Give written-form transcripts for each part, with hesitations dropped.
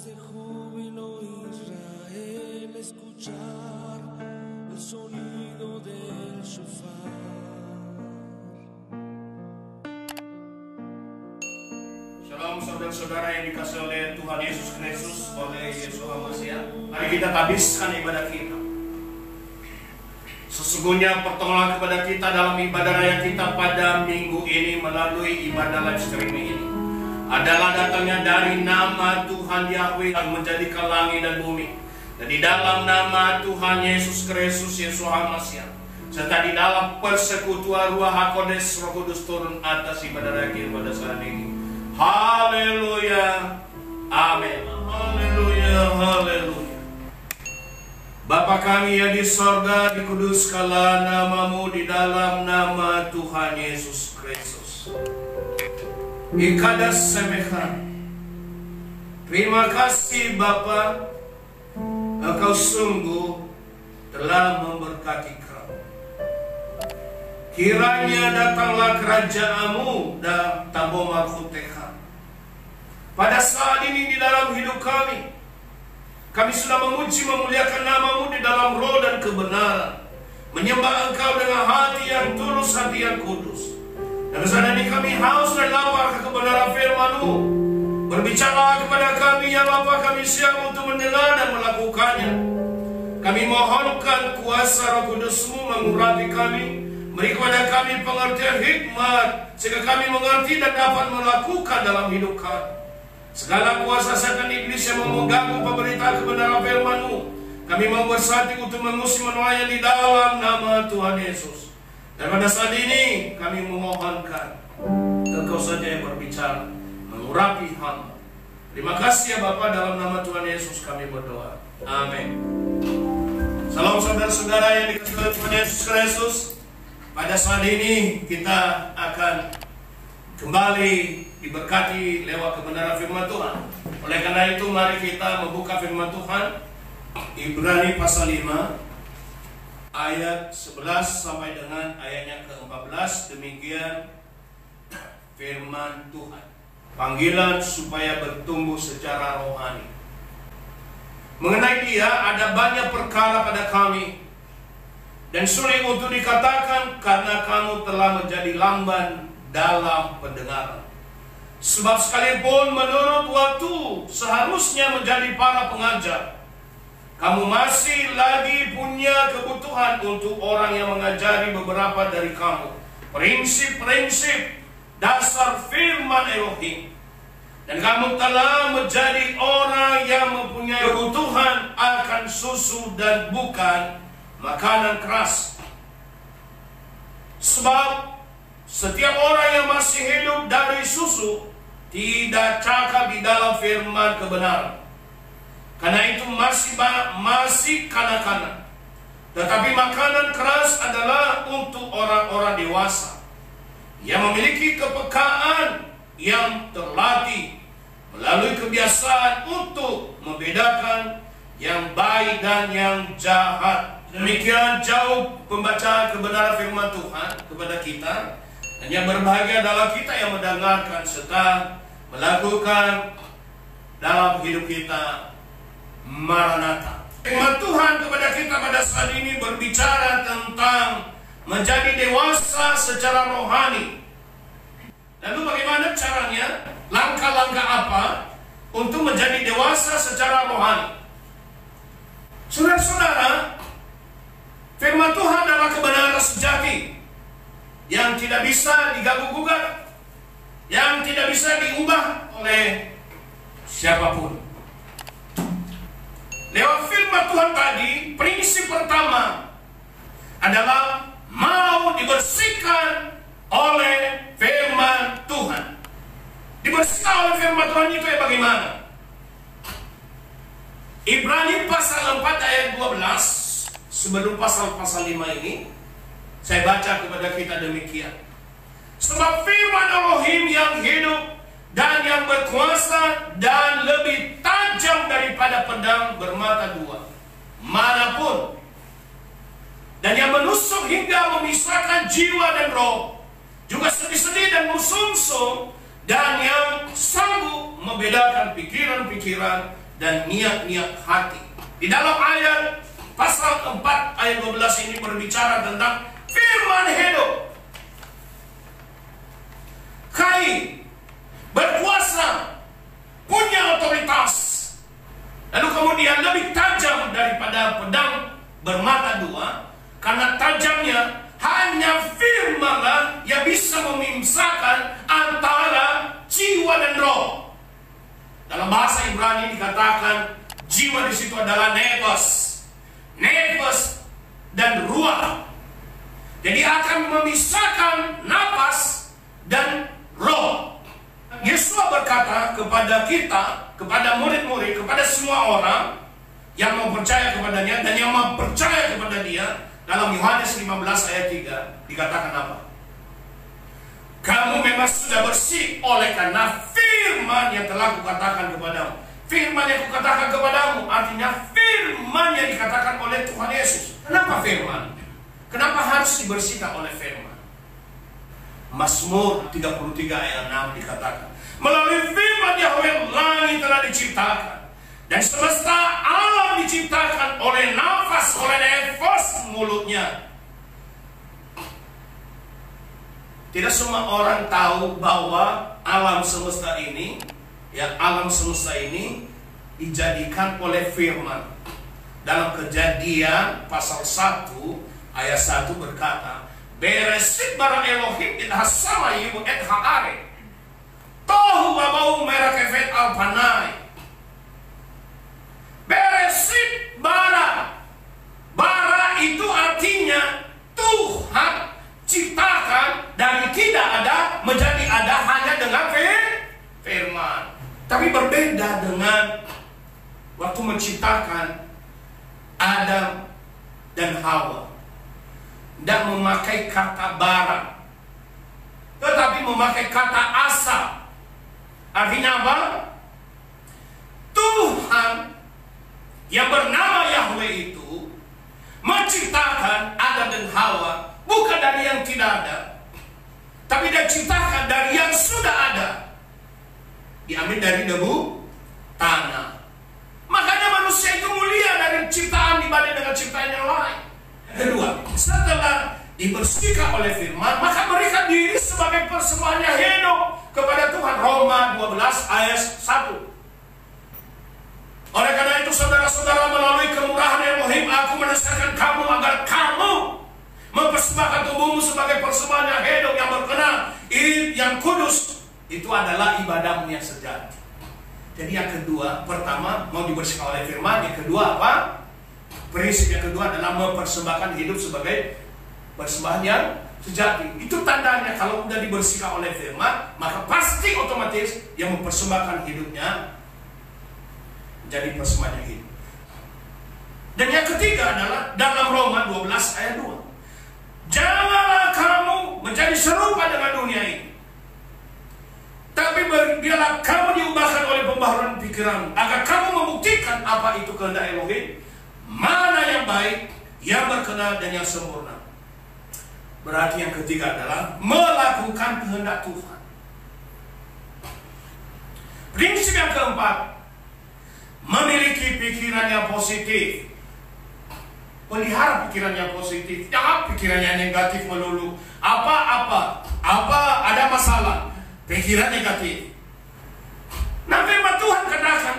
de júbilo Israel escuchar el sonido del shofar. Shalom saudara-saudara yang dikasihi oleh Tuhan Yesus Kristus, oleh Yeshua Mashiach. Mari kita habiskan ibadah kita. Sesungguhnya pertolongan kepada kita dalam ibadah raya kita pada minggu ini melalui ibadah live streaming ini adalah datangnya dari nama Tuhan Yahweh yang menjadikan langit dan bumi, dan di dalam nama Tuhan Yesus Kristus Yeshua Mashiach, serta di dalam persekutuan Ruach HaKodesh Roh Kudus turun atas ibadah raya kita pada saat ini. Haleluya, amin. Haleluya, haleluya. Bapa kami yang di sorga, dikuduskanlah namamu di dalam nama Tuhan Yesus Kristus. Ikadas semekan. Terima kasih Bapa, Engkau sungguh telah memberkati kami. Kiranya datanglah kerajaanmu dan Tabo Malkuteha pada saat ini di dalam hidup kami. Kami sudah memuji memuliakan namamu di dalam roh dan kebenaran, menyembah Engkau dengan hati yang tulus, hati yang kudus. Dan saat ini kami haus dan lapar ke kebenaran firman-Mu. Berbicara kepada kami yang lapar, kami siap untuk mendengar dan melakukannya. Kami mohonkan kuasa Roh Kudus-Mu mengurapi kami, beri kepada kami pengertian hikmat, sehingga kami mengerti dan dapat melakukan dalam hidup kami. Segala kuasa setan iblis yang mau mengganggu pemberitaan kebenaran firman-Mu, kami mau bersatu untuk mengusir menolaknya di dalam nama Tuhan Yesus. Dan pada saat ini kami memohonkan Engkau saja yang berbicara, mengurapi hamba. Terima kasih ya Bapa, dalam nama Tuhan Yesus kami berdoa. Amin. Salam saudara-saudara yang dikasihi oleh Tuhan Yesus Kristus. Pada saat ini kita akan kembali diberkati lewat kebenaran firman Tuhan. Oleh karena itu mari kita membuka firman Tuhan, Ibrani pasal 5 ayat 11 sampai dengan ayatnya ke-14. Demikian firman Tuhan. Panggilan supaya bertumbuh secara rohani. Mengenai dia ada banyak perkara pada kami, dan sulit untuk dikatakan karena kamu telah menjadi lamban dalam pendengaran. Sebab sekalipun menurut waktu seharusnya menjadi para pengajar, kamu masih lagi punya kebutuhan untuk orang yang mengajari beberapa dari kamu prinsip-prinsip dasar firman Elohim. Dan kamu telah menjadi orang yang mempunyai kebutuhan akan susu dan bukan makanan keras. Sebab setiap orang yang masih hidup dari susu tidak cakap di dalam firman kebenaran, karena itu masih kanak-kanak. Tetapi makanan keras adalah untuk orang-orang dewasa yang memiliki kepekaan yang terlatih melalui kebiasaan untuk membedakan yang baik dan yang jahat. Demikian jauh pembacaan kebenaran firman Tuhan kepada kita. Dan yang berbahagia adalah kita yang mendengarkan serta melakukan dalam hidup kita. Maranatha. Firman Tuhan kepada kita pada saat ini berbicara tentang menjadi dewasa secara rohani. Lalu bagaimana caranya? Langkah-langkah apa untuk menjadi dewasa secara rohani? Saudara-saudara, firman Tuhan adalah kebenaran sejati yang tidak bisa diganggu-gugat, yang tidak bisa diubah oleh siapapun. Lewat firman Tuhan tadi, prinsip pertama adalah mau dibersihkan oleh firman Tuhan. Dibersihkan oleh firman Tuhan itu ya bagaimana? Ibrani pasal 4 ayat 12, sebelum pasal-pasal 5 ini, saya baca kepada kita demikian. Sebab firman Elohim yang hidup dan yang berkuasa dan lebih tajam daripada pedang bermata dua manapun, dan yang menusuk hingga memisahkan jiwa dan roh, juga sendi-sendi dan sumsum, dan yang sanggup membedakan pikiran-pikiran dan niat-niat hati. Di dalam ayat pasal 4 ayat 12 ini berbicara tentang firman hidup. Kain berkuasa, punya otoritas, lalu kemudian lebih tajam daripada pedang bermata dua, karena tajamnya hanya firman yang bisa memisahkan antara jiwa dan roh. Dalam bahasa Ibrani dikatakan jiwa di situ adalah nefas dan ruah. Jadi akan memisahkan nafas dan roh. Yesus berkata kepada kita, kepada murid-murid, kepada semua orang yang mempercaya kepadanya dan yang mempercaya kepada dia, dalam Yohanes 15 ayat 3 dikatakan apa? Kamu memang sudah bersih oleh karena firman yang telah kukatakan kepadamu. Firman yang kukatakan kepadamu artinya firman yang dikatakan oleh Tuhan Yesus. Kenapa firman? Kenapa harus dibersihkan oleh firman? Mazmur 33 ayat 6 dikatakan, melalui firman Yahweh langit telah diciptakan dan semesta alam diciptakan oleh nafas, oleh nafas mulutnya. Tidak semua orang tahu bahwa alam semesta ini dijadikan oleh firman. Dalam Kejadian pasal 1 ayat 1 berkata, Bereshit bara Elohim et hasamayim et haaret tohu wabau merakefet al panai. Bereshit bara. Bara itu artinya Tuhan ciptakan dari tidak ada menjadi ada hanya dengan firman. Tapi berbeda dengan waktu menciptakan Adam dan Hawa. Tidak memakai kata bara, tetapi memakai kata asa. Artinya apa? Tuhan yang bernama Yahweh itu menciptakan Adam dan Hawa bukan dari yang tidak ada, tapi dia ciptakan dari yang sudah ada, diambil dari debu tanah. Makanya manusia itu mulia dari ciptaan dibanding dengan ciptaan yang lain. Kedua, setelah dibersihkan oleh firman, maka berikan diri sebagai persembahan yang hidup kepada Tuhan. Roma 12 ayat 1. Oleh karena itu saudara-saudara, melalui kemurahan Elohim aku menasihatkan kamu agar kamu mempersembahkan tubuhmu sebagai persembahan yang hidup, yang berkenan, yang kudus. Itu adalah ibadahmu yang sejati. Jadi yang kedua, pertama mau dibersihkan oleh firman, yang kedua apa? Prinsip yang kedua adalah mempersembahkan hidup sebagai persembahan yang sejati. Itu tandanya kalau sudah dibersihkan oleh firman, maka pasti otomatis yang mempersembahkan hidupnya menjadi persembahan yang hidup. Dan yang ketiga adalah dalam Roma 12 ayat 2. Janganlah kamu menjadi serupa dengan dunia ini, tapi biarlah kamu diubahkan oleh pembaharuan pikiran, agar kamu membuktikan apa itu kehendak Elohim, mana yang baik, yang berkenan dan yang sempurna. Berarti yang ketiga adalah melakukan kehendak Tuhan. Prinsip yang keempat, memiliki pikiran yang positif. Pelihara pikiran yang positif, jangan pikiran yang negatif melulu. Apa ada masalah, pikiran negatif. Nah, firman Tuhan katakan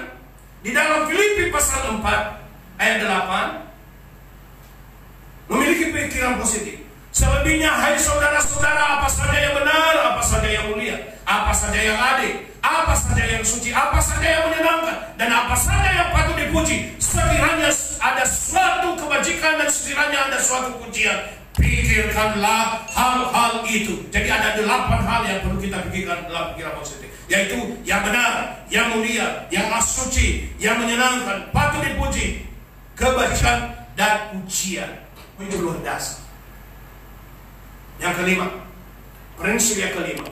di dalam Filipi pasal 4 ayat 8, memiliki pikiran positif. Selebihnya, hai saudara-saudara, apa saja yang benar, apa saja yang mulia, apa saja yang adil, apa saja yang suci, apa saja yang menyenangkan, dan apa saja yang patut dipuji, sekiranya ada suatu kebajikan dan sekiranya ada suatu pujian, pikirkanlah hal-hal itu. Jadi ada 8 hal yang perlu kita pikirkan dalam pikiran positif, yaitu yang benar, yang mulia, yang suci, yang menyenangkan, patut dipuji, kebajikan dan pujian. Itu luar dasar. Yang kelima, prinsip yang kelima,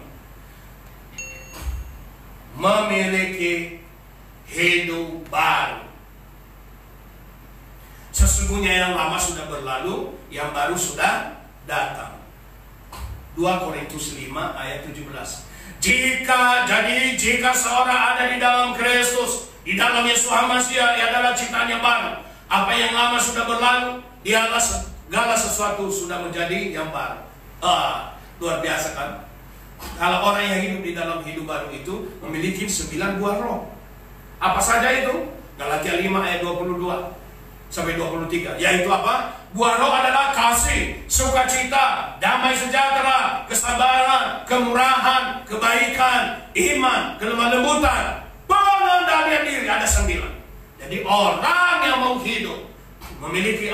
memiliki hidup baru. Sesungguhnya yang lama sudah berlalu, yang baru sudah datang. 2 Korintus 5 ayat 17. Jika seorang ada di dalam Kristus, Di dalam Yesus Masih adalah ciptaan yang baru. Apa yang lama sudah berlalu, dialah segala sesuatu sudah menjadi yang baru. Luar biasa kan? Kalau orang yang hidup di dalam hidup baru itu memiliki 9 buah roh. Apa saja itu? Galatia 5 ayat 22 sampai 23. Yaitu apa? Buah roh adalah kasih, sukacita, damai sejahtera, kesabaran, kemurahan, kebaikan, iman, kelemah lembutan, pengendalian diri. Ada 9. Jadi orang yang mau hidup, memiliki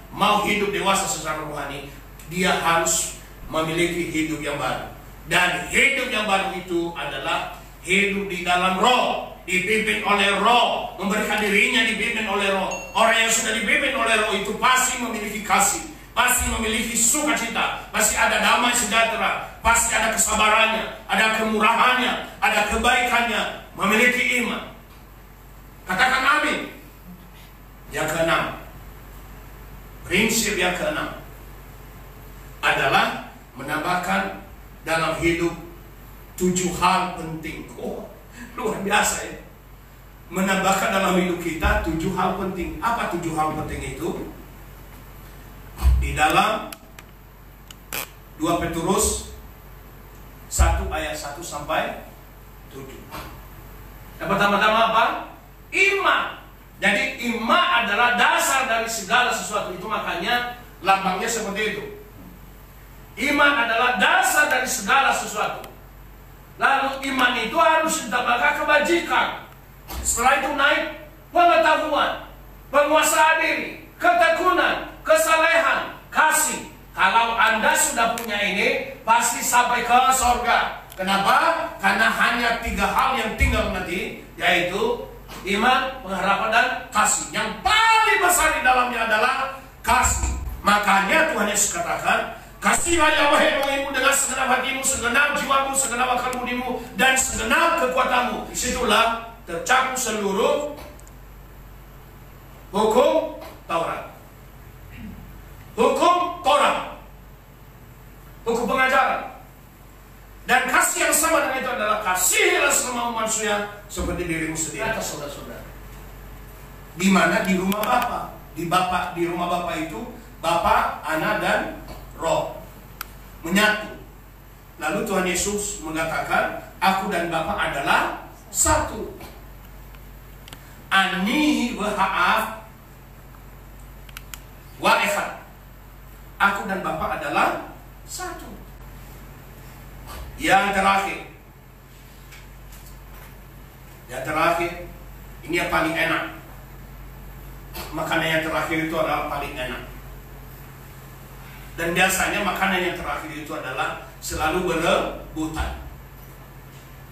mau hidup dewasa secara rohani, dia harus memiliki hidup yang baru. Dan hidup yang baru itu adalah hidup di dalam roh, dipimpin oleh roh, memberikan dirinya dipimpin oleh roh. Orang yang sudah dipimpin oleh roh itu pasti memiliki kasih, pasti memiliki sukacita, pasti ada damai sejahtera, pasti ada kesabarannya, ada kemurahannya, ada kebaikannya, memiliki iman. Katakan amin. Yang keenam, prinsip yang keenam adalah menambahkan dalam hidup 7 hal penting. Luar biasa ya. Menambahkan dalam hidup kita 7 hal penting. Apa 7 hal penting itu? Di dalam 2 Petrus 1 ayat 1 sampai 7. Yang pertama-tama apa? Iman. Jadi iman adalah dasar dari segala sesuatu. Itu makanya lambangnya seperti itu. Iman adalah dasar dari segala sesuatu. Lalu iman itu harus ditambahkan kebajikan. Setelah itu naik pengetahuan, penguasaan diri, ketekunan, kesalehan, kasih. Kalau Anda sudah punya ini, pasti sampai ke sorga. Kenapa? Karena hanya 3 hal yang tinggal nanti, yaitu iman, pengharapan, dan kasih. Yang paling besar di dalamnya adalah kasih. Makanya Tuhan Yesus katakan, kasihlah Yahweh Elohimmu dengan segenap hatimu, segenap jiwamu, segenap akal budimu, dan segenap kekuatanmu. Disitulah tercakup seluruh hukum Taurat. Hukum Torah, hukum pengajaran. Dan kasih yang sama dengan itu adalah kasihilah semua manusia seperti dirimu sendiri. Kata saudara-saudara, di mana? Di rumah Bapa. Di rumah Bapa itu Bapa, Anak, dan Roh menyatu. Lalu Tuhan Yesus mengatakan, aku dan Bapa adalah satu. Ani waha'af wa echad. Aku dan Bapa adalah satu. Yang terakhir, ini yang paling enak. Makanan yang terakhir itu adalah paling enak. Dan biasanya makanan yang terakhir itu adalah selalu berebutan,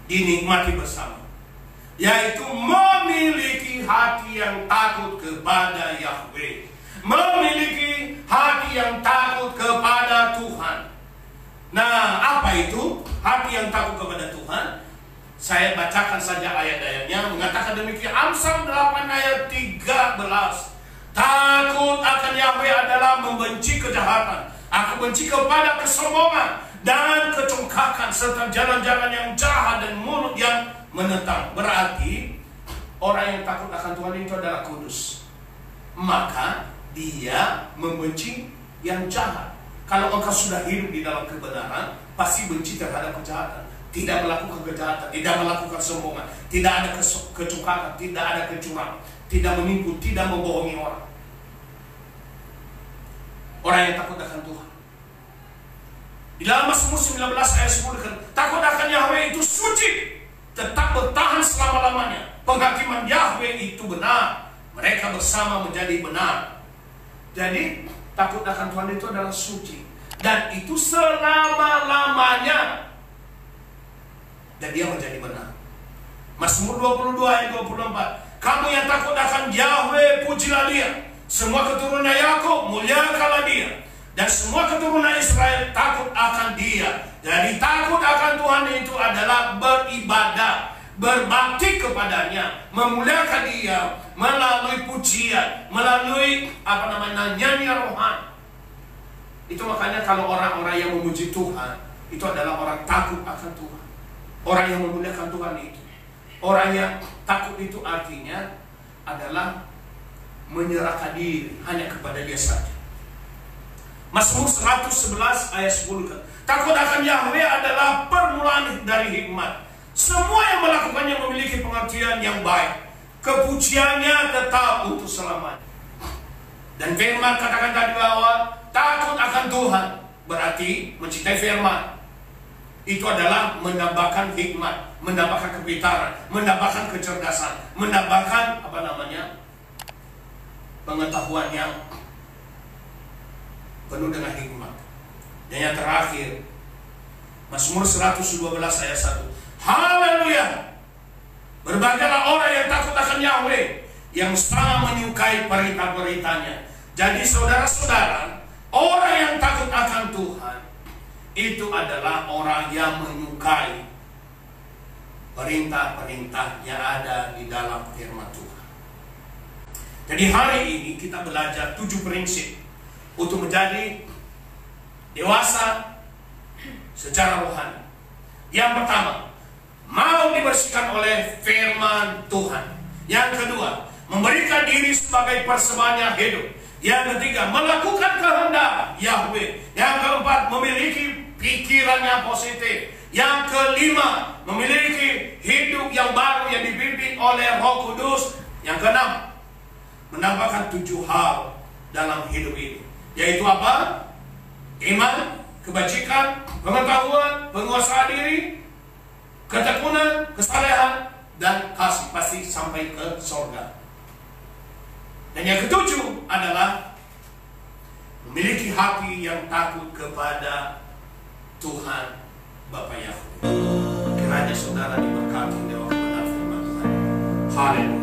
dinikmati bersama, yaitu memiliki hati yang takut kepada Yahweh, memiliki hati yang takut kepada Tuhan. Nah, apa itu hati yang takut kepada Tuhan? Saya bacakan saja ayat-ayatnya. Mengatakan demikian, Amsal 8 ayat 13. Takut akan Yahweh adalah membenci kejahatan. Aku benci kepada kesombongan dan kecongkakan, serta jalan-jalan yang jahat dan mulut yang menentang. Berarti orang yang takut akan Tuhan itu adalah kudus. Maka dia membenci yang jahat. Kalau engkau sudah hidup di dalam kebenaran, pasti benci terhadap kejahatan. Tidak melakukan kejahatan, tidak melakukan sombongan, tidak ada kecongkakan, tidak ada kecurangan, tidak menipu, tidak membohongi orang. Orang yang takut akan Tuhan. Di dalam Mazmur 19 ayat 10, takut akan Yahweh itu suci, tetap bertahan selama-lamanya. Penghakiman Yahweh itu benar, mereka bersama menjadi benar. Jadi takut akan Tuhan itu adalah suci, dan itu selama-lamanya, dan dia menjadi benar. Mazmur 22 ayat 24, kamu yang takut akan Yahweh, pujilah dia. Semua keturunan Yakub, muliakanlah dia. Dan semua keturunan Israel takut akan dia. Jadi takut akan Tuhan itu adalah beribadah, berbakti kepadanya, memuliakan dia melalui pujian, melalui nyanyian rohani. Itu makanya kalau orang-orang yang memuji Tuhan itu adalah orang takut akan Tuhan, orang yang memuliakan Tuhan itu, orang yang Takut itu artinya adalah menyerahkan diri hanya kepada Dia saja. Mazmur 111 ayat 10. Takut akan Yahweh adalah permulaan dari hikmat. Semua yang melakukannya memiliki pengertian yang baik. Kepujiannya tetap untuk selamanya. Dan firman katakan tadi bahwa takut akan Tuhan berarti mencintai firman. Itu adalah menambahkan hikmat, menambahkan kepintaran, menambahkan kecerdasan, menambahkan pengetahuan yang penuh dengan hikmat. Dan yang terakhir, Mazmur 112 ayat 1. Haleluya! Berbahagialah orang yang takut akan Yahweh, yang sangat menyukai perintah-perintahnya. Jadi saudara-saudara, orang yang takut akan Tuhan itu adalah orang yang menyukai perintah-perintah yang ada di dalam firman Tuhan. Jadi hari ini kita belajar 7 prinsip untuk menjadi dewasa secara rohani. Yang pertama, mau dibersihkan oleh firman Tuhan. Yang kedua, memberikan diri sebagai persembahan hidup. Yang ketiga, melakukan kehendak Yahweh. Yang keempat, memiliki pikiran yang positif. Yang kelima, memiliki hidup yang baru yang dipimpin oleh Roh Kudus. Yang keenam, menambahkan 7 hal dalam hidup ini, yaitu apa? Iman, kebajikan, pengetahuan, penguasaan diri, ketekunan, kesalehan, dan kasih, pasti sampai ke surga. Dan yang ketujuh adalah memiliki hati yang takut kepada Tuhan Bapa Yahweh. Kiranya saudara diberkati dengan kebenaran firman Tuhan. Haleluya.